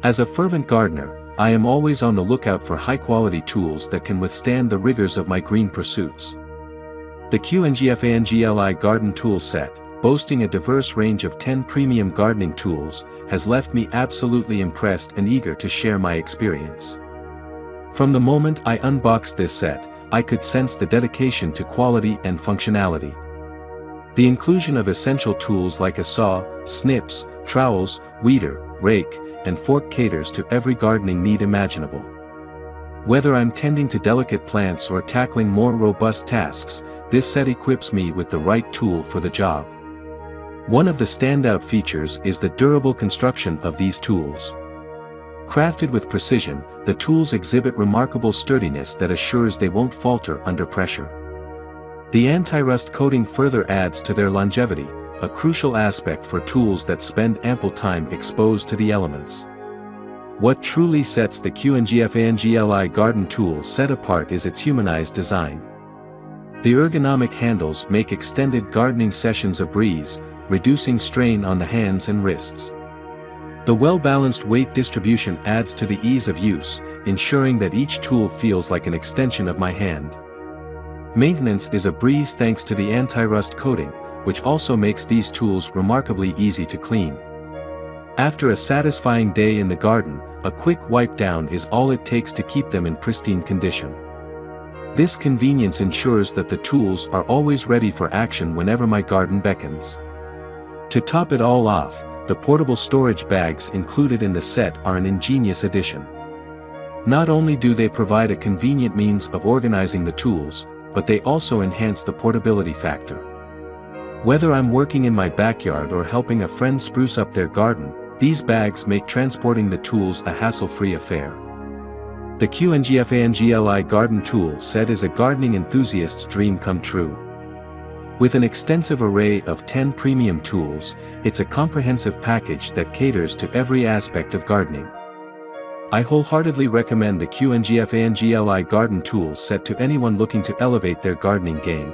As a fervent gardener, I am always on the lookout for high-quality tools that can withstand the rigors of my green pursuits. The QINGFANGLI Garden Tool Set, boasting a diverse range of 10 premium gardening tools, has left me absolutely impressed and eager to share my experience. From the moment I unboxed this set, I could sense the dedication to quality and functionality. The inclusion of essential tools like a saw, snips, trowels, weeder, rake, and fork caters to every gardening need imaginable. Whether I'm tending to delicate plants or tackling more robust tasks, this set equips me with the right tool for the job. One of the standout features is the durable construction of these tools. Crafted with precision, the tools exhibit remarkable sturdiness that assures they won't falter under pressure. The anti-rust coating further adds to their longevity, a crucial aspect for tools that spend ample time exposed to the elements. What truly sets the QINGFANGLI Garden Tool Set apart is its humanized design. The ergonomic handles make extended gardening sessions a breeze, reducing strain on the hands and wrists. The well-balanced weight distribution adds to the ease of use, ensuring that each tool feels like an extension of my hand. Maintenance is a breeze thanks to the anti-rust coating, which also makes these tools remarkably easy to clean. After a satisfying day in the garden, a quick wipe down is all it takes to keep them in pristine condition. This convenience ensures that the tools are always ready for action whenever my garden beckons. To top it all off, the portable storage bags included in the set are an ingenious addition. Not only do they provide a convenient means of organizing the tools, but they also enhance the portability factor. Whether I'm working in my backyard or helping a friend spruce up their garden, these bags make transporting the tools a hassle-free affair. The QINGFANGLI Garden Tool Set is a gardening enthusiast's dream come true. With an extensive array of 10 premium tools, it's a comprehensive package that caters to every aspect of gardening. I wholeheartedly recommend the QINGFANGLI Garden Tool Set to anyone looking to elevate their gardening game.